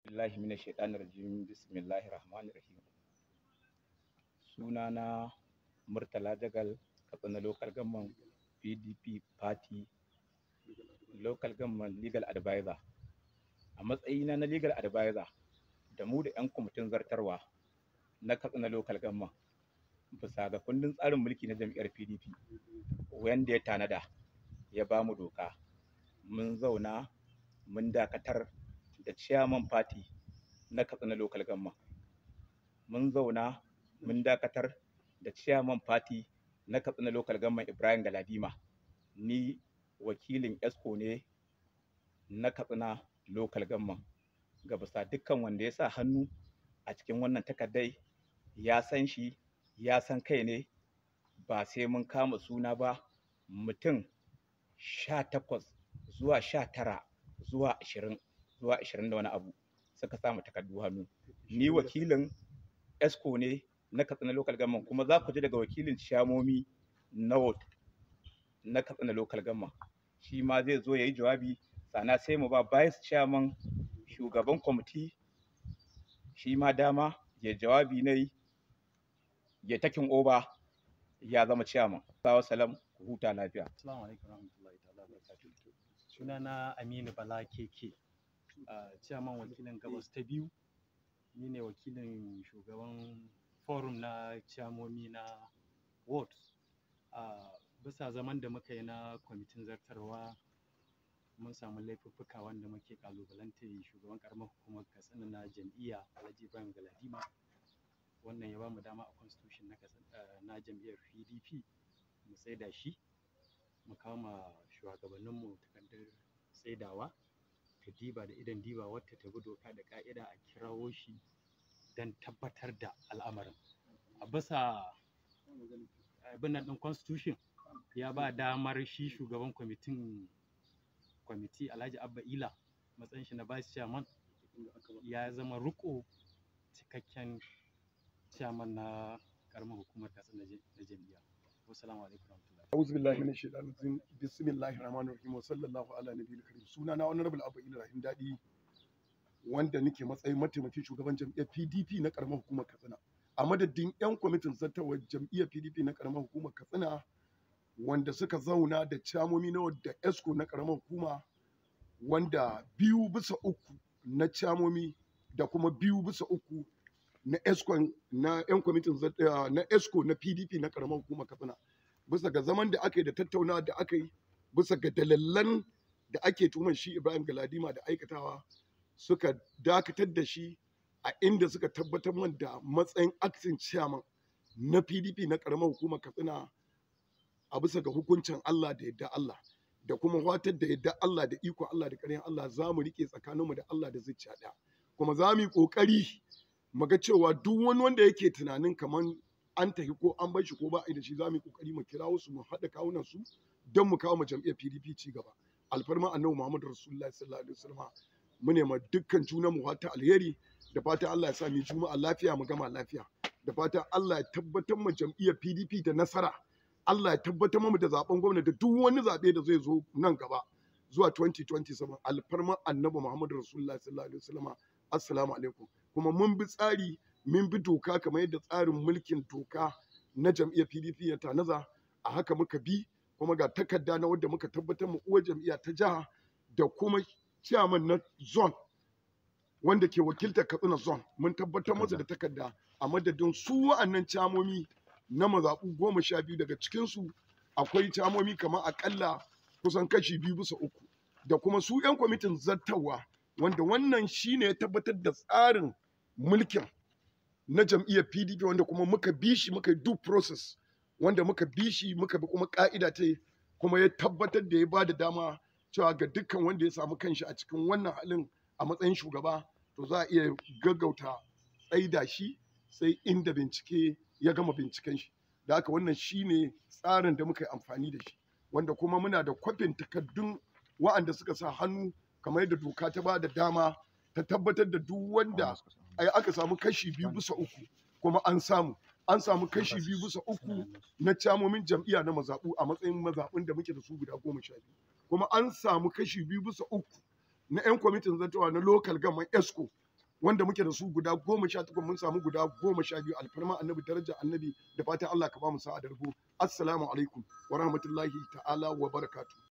billahi minash shaitanir rajim. Bismillahir rahmanir rahim. Sunana Murtala Jagal, Katsina Local Government PDP Party Local Government Legal Advisor. A matsayina na Legal Advisor da mu da 'yan kwamitin zartarwa na Katsina Local Government bisa ga kundin tsarin mulki na jam'iyyar PDP wanda ya tanada ya ba mu doka, mun zauna mun dakatar da chairman party na Katsina Local Government. Mun zauna mun dakatar da chairman party na Katsina Local Government Ibrahim Galadima. Ni wakilin ESCO ne na Katsina Local Government. Ga bisa dukkan wanda ya sa hannu a cikin wannan takardai ya san shi, ya san kai ne, ba sai mun kama suna ba. Mutum 18 zuwa 19 zuwa 20 zuwa 20 da wani abu suka samu takardu hannu. Ni wakilin ESCO ne na Katsina Local Government, kuma za ku ji daga wakilin ciyamomi na ward na Katsina Local Government. Shi ma zai zo ya yi jawabi, sana sai mu ba vice chairman shugaban kwamiti shi ma dama ya jawabi ne ya takin oba ya zama chairman. Salam, ku huta lafiya. Assalamu alaikum warahmatullahi ta'ala barakatuh. Sunana Aminu Bala Keke, chairman wakilin Gabas ta biyu. Ni ne wakilin shugaban forum na chairmomi na ward. Bisa zaman da muka yi na kwamitin zartarwa, mun samu laifuffuka wanda muke kalubalantar shugaban karamar hukumar Katsina na jam'iyya Alhaji Ibrahim Galadima. Wannan ya ba mu dama a constitution na jam'iyyar PDP mu tsaida shi, mu kama shugabanninmu takardar tsaidawa ta diba da idan diba wata ta bi doka da ka'ida a kirawo shi don tabbatar da al'amarin. A bisa abin nan ɗin constitution ya ba damar shi shugaban kwamiti Alhaji Abba Ila matsayin shi na vice chairman ya zama riko cikakken chairman na karamar hukumar Katsina na jam'iyya. Wassalamu alaikum warahmatullahi. A'udhu billahi minash shaitanir rajim. Bismillahir rahmanir rahim wa sallallahu ala nabiyil karim. Sunana Honorable Abba Ila Rahim Dadi, wanda nake matsayin mataimakin shugaban jam'iyyar PDP na karamar hukumar Katsina. A madadin 'yan kwamitin zartarwar jam'iyyar PDP na karamar hukumar Katsina wanda suka zauna da chairmomi na da ESCO na karamar hukuma, wanda 2/3 na chairmomi da kuma 2/3 na ESCO na 'yan kwamitin na ESCO na PDP na karamar hukumar Katsina, bisa ga zaman da aka yi da tattaunawa da aka yi bisa ga dalilan da ake tuhumar shi Ibrahim Galadima da aikatawa, suka dakatar da shi a inda suka tabbatar man da matsayin acting chairman na PDP na karamar hukumar Katsina a bisa ga hukuncin Allah da yadda Allah da kuma watar da yadda Allah da iko Allah da ƙarfin Allah. Za mu riƙe tsakaninmu da Allah da zuciya ɗaya, kuma za mu yi ƙoƙari mu ga cewa duk wani wanda yake tunanin kamar an tafi ko an bar shi ko ba a da shi, za mu yi ƙoƙari mu kirawo su mu haɗa kawunan su don mu kawo mu jam'iyyar PDP ci gaba. Alfarma annabi Muhammadu Rasulullahi sallallahu alaihi wasallam. Mu ne ma dukkan junan mu fata alheri, da fatan Allah ya sa mu juma'a lafiya mu gama lafiya, da fatan Allah ya tabbatar mu jam'iyyar PDP da nasara. Allah ya tabbatar mu da zaben gwamnati da duk wani zabe da zai zo nan gaba zuwa 2027. Alfarma annabi Muhammadu Rasulullahi sallallahu alaihi wasallam. Assalamu alaikum. Kuma mun bi tsari, mun bi doka kamar yadda tsarin mulkin doka na jam'iyyar PDP ya tanaza, a haka muka bi, kuma ga takarda na wadda muka tabbatar mu uwar jam'iyya ta jiha da kuma chairman na zone wanda ke wakiltar Katsina zone, mun tabbatar masa da takarda a madadin su wa'annan chairmomi na mazaɓu 12. daga cikinsu akwai chairmomi kamar akalla kusan kashi 2/3 da kuma su 'yan kwamitin zartarwa, wanda wannan shine ya tabbatar da tsarin mulkin na jam'iyyar PDP, wanda kuma muka bi shi, muka yi due process, wanda muka bi shi muka bi kuma ka'ida ta, kuma ya tabbatar da ya ba da dama cewa ga dukkan wanda ya samu kanshi a cikin wannan halin a matsayin shugaba, to za a iya gaggauta tsaida shi sai inda bincike ya gama binciken shi. Da haka wannan shine tsarin da muka yi amfani da shi, wanda kuma muna da kwafin takardun wa'anda suka sa hannu kamar yadda doka ta ba da dama ta tabbatar da duk wanda aka samu kashi 2/3, kuma an samu kashi 2/3 na chairmomin jam'iyya na mazaɓu a matsayin mazaɓun da muke da su guda 12, kuma an samu kashi 2/3 na 'yan kwamitin zartawa na local government ESCO wanda muke da su guda 18 mun samu guda 12 alfarma annabi daraja annabi da fatan Allah ka ba mu sa'a da rabo assalamu alaikum wa rahmatullahi ta'ala wa barakatuh